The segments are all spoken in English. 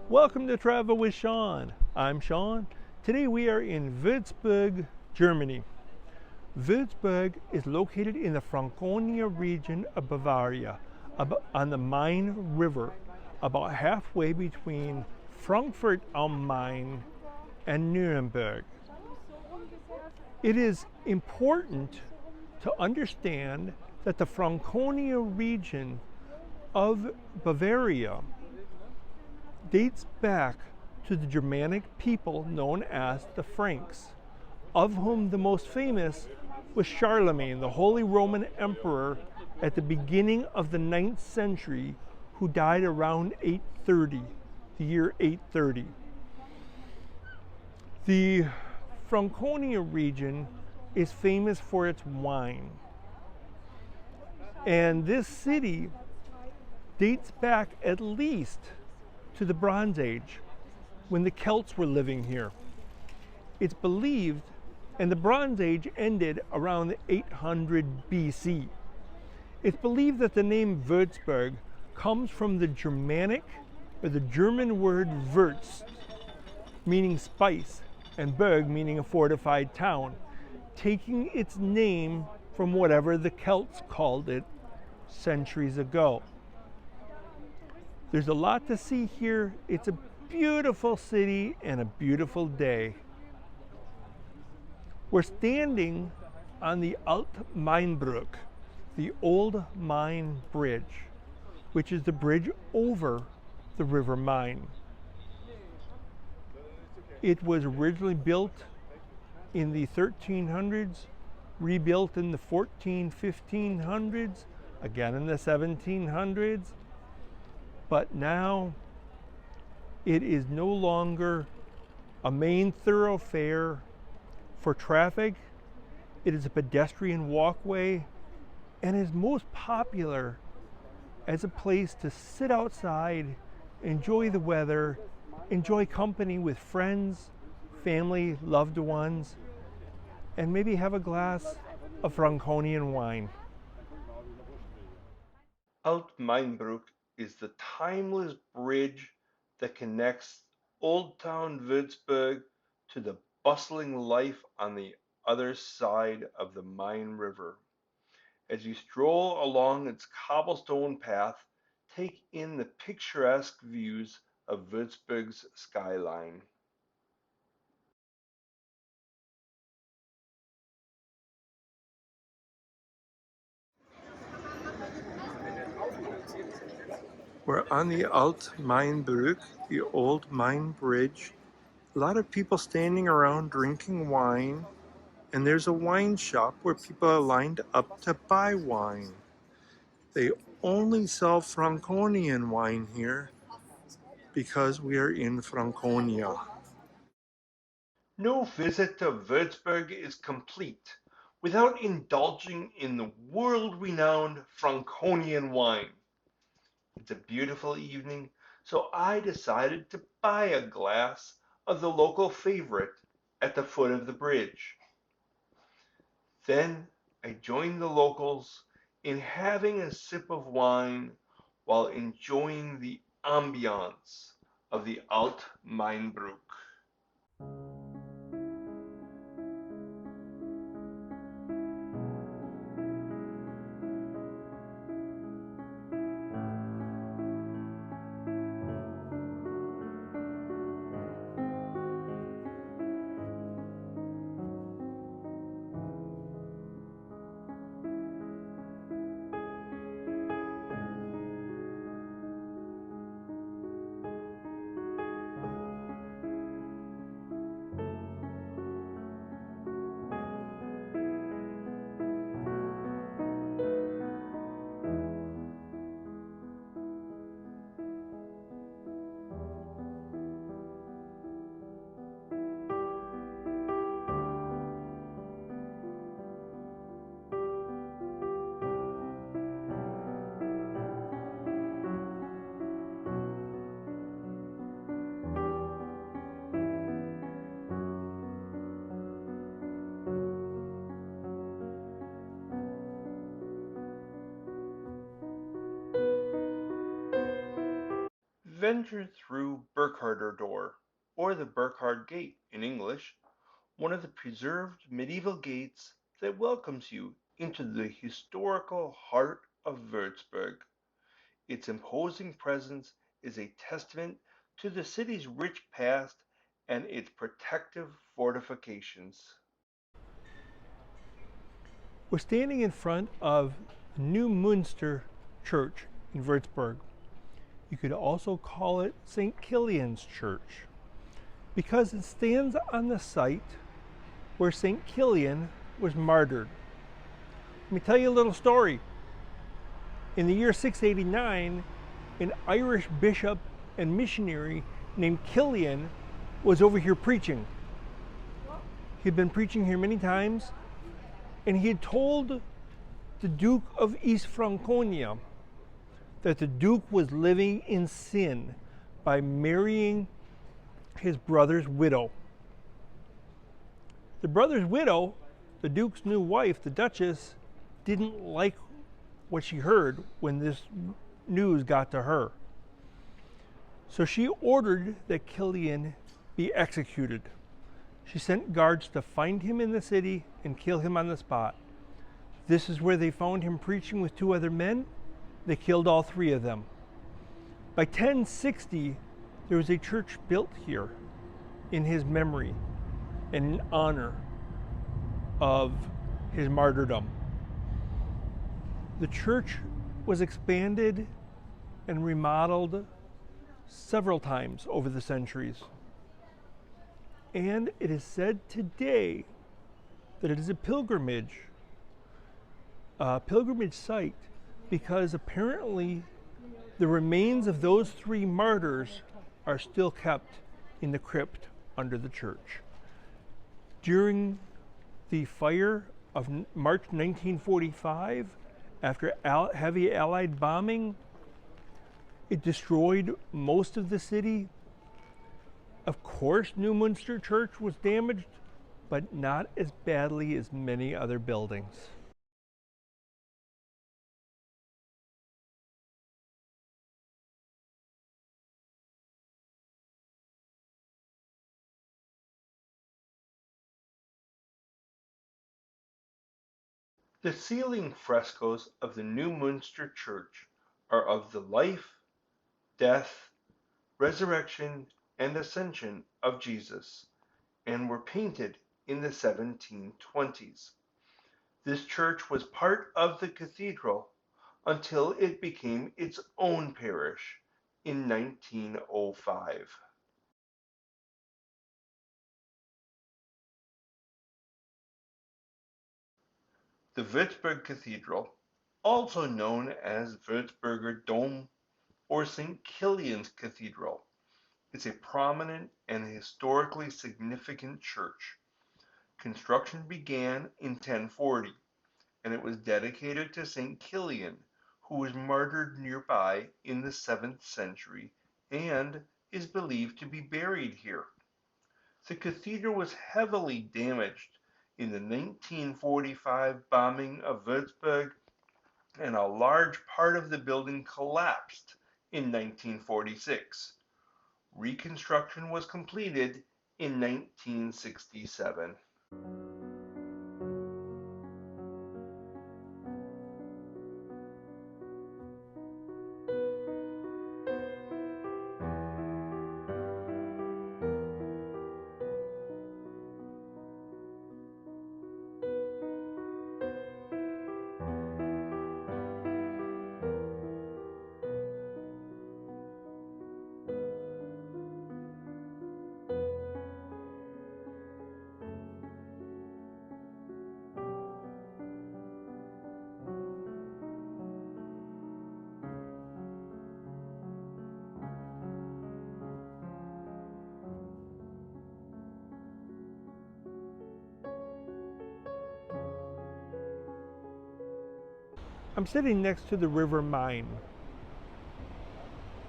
Welcome to Travel with Sean. I'm Sean. Today we are in Würzburg, Germany. Würzburg is located in the Franconia region of Bavaria, on the Main River, about halfway between Frankfurt am Main and Nuremberg. It is important to understand that the Franconia region of Bavaria dates back to the Germanic people known as the Franks, of whom the most famous was Charlemagne, the Holy Roman Emperor at the beginning of the 9th century, who died around 830, the year 830. The Franconia region is famous for its wine. And this city dates back at least to the Bronze Age, when the Celts were living here. It's believed, and the Bronze Age ended around 800 BC. It's believed that the name Würzburg comes from the Germanic, or the German word Würz, meaning spice, and Burg meaning a fortified town, taking its name from whatever the Celts called it centuries ago. There's a lot to see here. It's a beautiful city and a beautiful day. We're standing on the Alt Mainbrücke, the old Main Bridge, which is the bridge over the River Main. It was originally built in the 1300s, rebuilt in the 1500s, again in the 1700s, but now it is no longer a main thoroughfare for traffic. It is a pedestrian walkway and is most popular as a place to sit outside, enjoy the weather, enjoy company with friends, family, loved ones, and maybe have a glass of Franconian wine. Alt Mainbrücke is the timeless bridge that connects Old Town Würzburg to the bustling life on the other side of the Main River. As you stroll along its cobblestone path, take in the picturesque views of Würzburg's skyline. We're on the Alt Mainbrücke, the old Main Bridge. A lot of people standing around drinking wine, and there's a wine shop where people are lined up to buy wine. They only sell Franconian wine here because we are in Franconia. No visit to Würzburg is complete without indulging in the world-renowned Franconian wine. It's a beautiful evening, so I decided to buy a glass of the local favorite at the foot of the bridge. Then I joined the locals in having a sip of wine while enjoying the ambiance of the Alt Mainbrücke. Venture through Burkharder Door, or the Burkhard Gate in English, one of the preserved medieval gates that welcomes you into the historical heart of Würzburg. Its imposing presence is a testament to the city's rich past and its protective fortifications. We're standing in front of New Münster Church in Würzburg. You could also call it St. Kilian's Church because it stands on the site where St. Kilian was martyred. Let me tell you a little story. In the year 689, an Irish bishop and missionary named Kilian was over here preaching. He'd been preaching here many times, and he had told the Duke of East Franconia that the Duke was living in sin by marrying his brother's widow. The brother's widow, the Duke's new wife, the Duchess, didn't like what she heard when this news got to her. So she ordered that Kilian be executed. She sent guards to find him in the city and kill him on the spot. This is where they found him preaching with two other men. They killed all three of them. By 1060, there was a church built here in his memory and in honor of his martyrdom. The church was expanded and remodeled several times over the centuries. And it is said today that it is a pilgrimage site because apparently the remains of those three martyrs are still kept in the crypt under the church. During the fire of March 1945, after heavy Allied bombing, it destroyed most of the city. Of course, New Münster Church was damaged, but not as badly as many other buildings. The ceiling frescoes of the New Münster Church are of the life, death, resurrection, and ascension of Jesus, and were painted in the 1720s. This church was part of the cathedral until it became its own parish in 1905. The Würzburg Cathedral, also known as Würzburger Dom or St. Kilian's Cathedral, is a prominent and historically significant church. Construction began in 1040, and it was dedicated to St. Kilian, who was martyred nearby in the 7th century and is believed to be buried here. The cathedral was heavily damaged in the 1945 bombing of Würzburg, and a large part of the building collapsed in 1946. Reconstruction was completed in 1967. I'm sitting next to the River Main.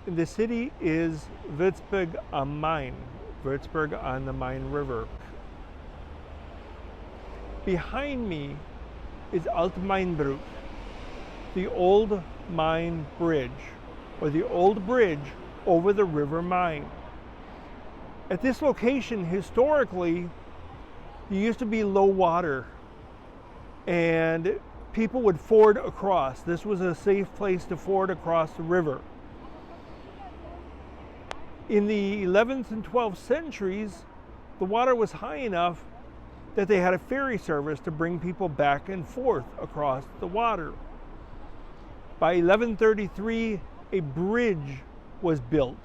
The city is Würzburg am Main, Würzburg on the Main River. Behind me is Alt Mainbrücke, the old Main Bridge, or the old bridge over the river Main. At this location, historically, there used to be low water and people would ford across. This was a safe place to ford across the river. In the 11th and 12th centuries, the water was high enough that they had a ferry service to bring people back and forth across the water. By 1133, a bridge was built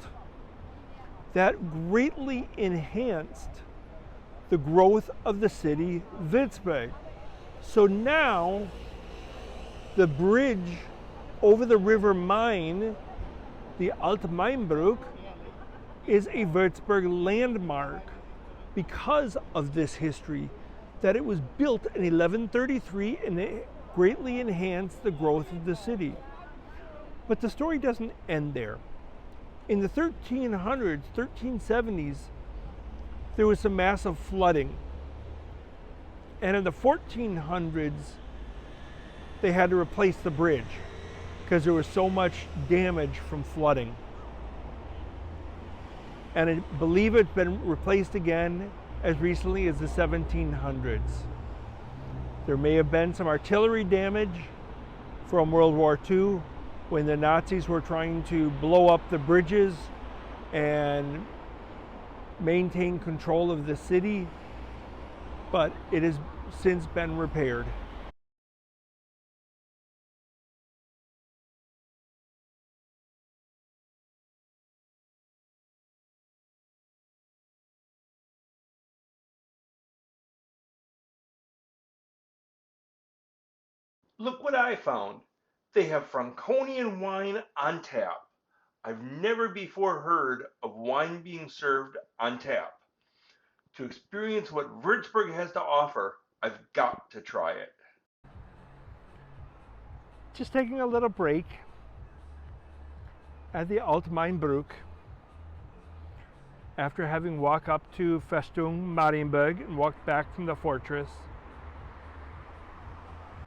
that greatly enhanced the growth of the city Würzburg. So now the bridge over the river Main, the Alt Mainbrücke, is a Würzburg landmark because of this history, that it was built in 1133 and it greatly enhanced the growth of the city. But the story doesn't end there. In the 1300s, 1370s, there was some massive flooding. And in the 1400s, they had to replace the bridge because there was so much damage from flooding. And I believe it's been replaced again as recently as the 1700s. There may have been some artillery damage from World War II when the Nazis were trying to blow up the bridges and maintain control of the city, but it has since been repaired. Look what I found. They have Franconian wine on tap. I've never before heard of wine being served on tap. To experience what Würzburg has to offer, I've got to try it. Just taking a little break at the Alt Mainbrücke after having walked up to Festung Marienburg and walked back from the fortress.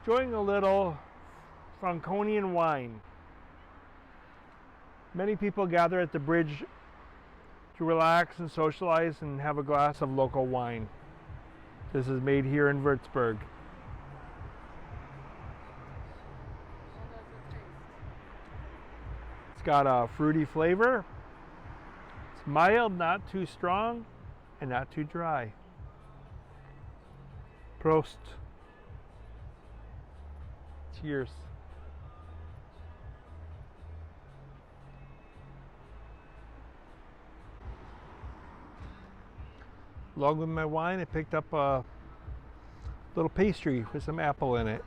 Enjoying a little Franconian wine. Many people gather at the bridge to relax and socialize and have a glass of local wine. This is made here in Würzburg. It's got a fruity flavor. It's mild, not too strong, and not too dry. Prost. Cheers. Along with my wine, I picked up a little pastry with some apple in it.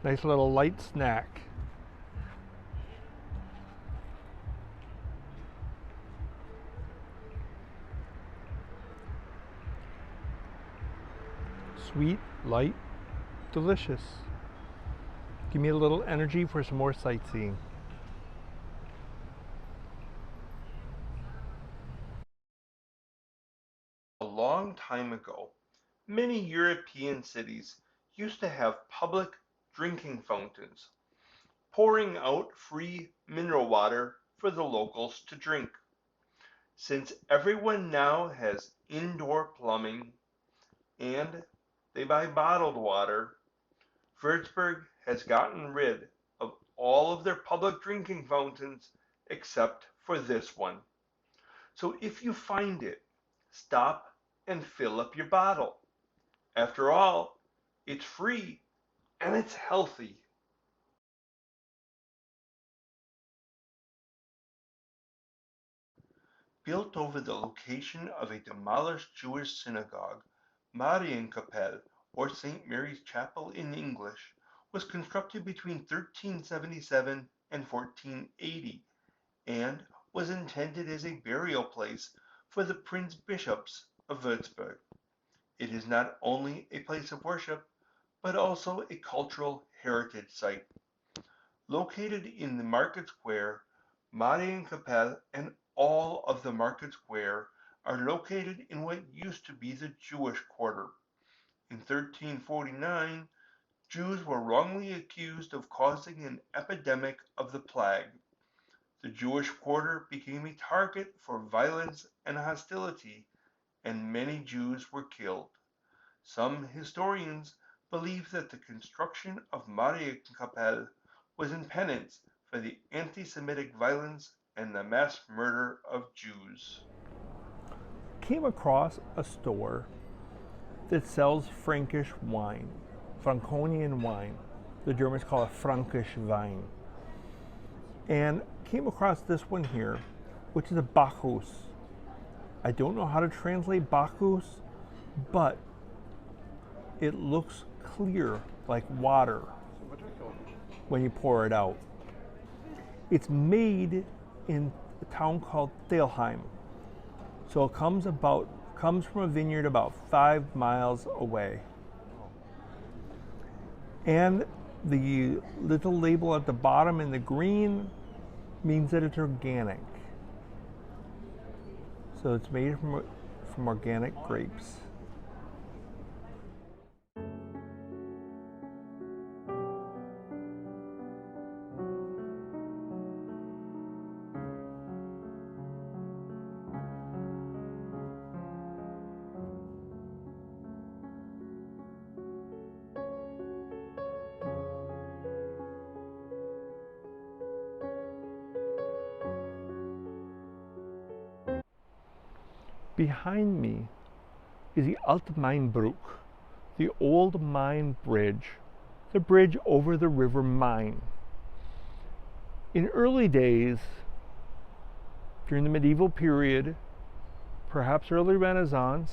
Nice little light snack. Sweet, light, delicious. Give me a little energy for some more sightseeing. A long time ago, many European cities used to have public drinking fountains, pouring out free mineral water for the locals to drink. Since everyone now has indoor plumbing and they buy bottled water, Würzburg has gotten rid of all of their public drinking fountains except for this one. So if you find it, stop and fill up your bottle. After all, it's free and it's healthy. Built over the location of a demolished Jewish synagogue, Marienkapelle, or St. Mary's Chapel in English, was constructed between 1377 and 1480 and was intended as a burial place for the prince bishops of Würzburg. It is not only a place of worship, but also a cultural heritage site. Located in the market square, Marienkapelle and all of the market square are located in what used to be the Jewish quarter. In 1349, Jews were wrongly accused of causing an epidemic of the plague. The Jewish quarter became a target for violence and hostility, and many Jews were killed. Some historians believe that the construction of Marienkapelle was in penance for the anti-Semitic violence and the mass murder of Jews. Came across a store that sells Frankish wine, Franconian wine. The Germans call it Frankish Wein. And came across this one here, which is a Bacchus. I don't know how to translate Bacchus, but it looks clear like water when you pour it out. It's made in a town called Thalheim. So it comes from a vineyard about 5 miles away. And the little label at the bottom in the green means that it's organic. So it's made from organic grapes. Behind me is the Alt Mainbrücke, the old Main bridge, the bridge over the river Main. In early days, during the medieval period, perhaps early Renaissance,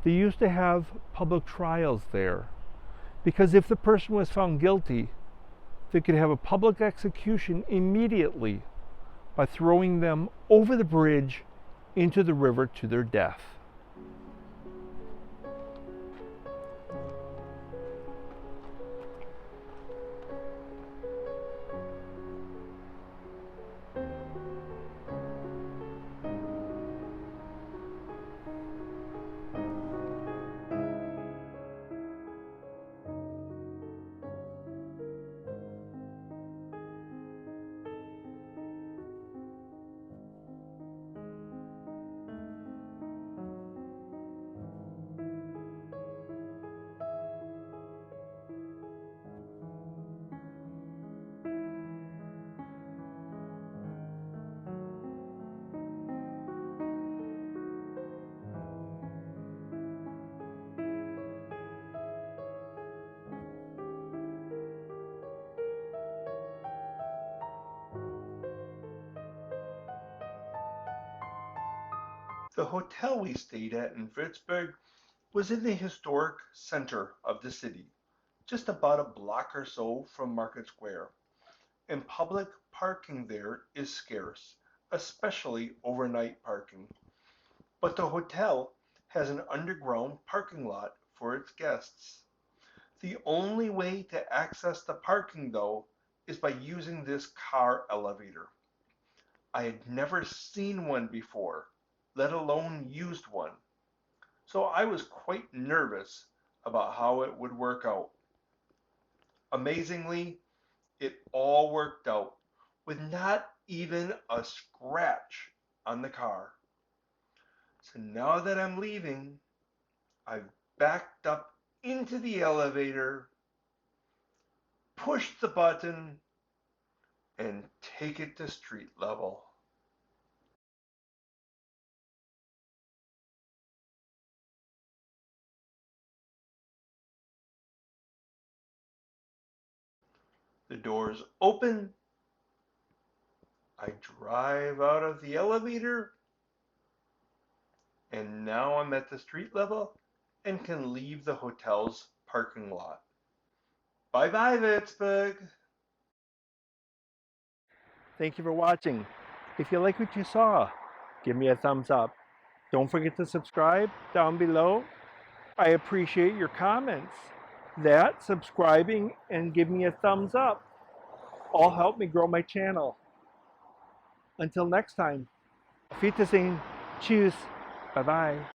they used to have public trials there, because if the person was found guilty, they could have a public execution immediately by throwing them over the bridge into the river to their death. The hotel we stayed at in Würzburg was in the historic center of the city, just about a block or so from Market Square, and public parking there is scarce, especially overnight parking. But the hotel has an underground parking lot for its guests. The only way to access the parking, though, is by using this car elevator. I had never seen one before, let alone used one, so I was quite nervous about how it would work out. Amazingly, it all worked out with not even a scratch on the car. So now that I'm leaving, I've backed up into the elevator, pushed the button, and take it to street level. The doors open. I drive out of the elevator, and now I'm at the street level and can leave the hotel's parking lot. Bye bye, Würzburg! Thank you for watching. If you like what you saw, give me a thumbs up. Don't forget to subscribe down below. I appreciate your comments. That, subscribing, and give me a thumbs up all help me grow my channel. Until next time, auf Wiedersehen, tschüss, bye bye.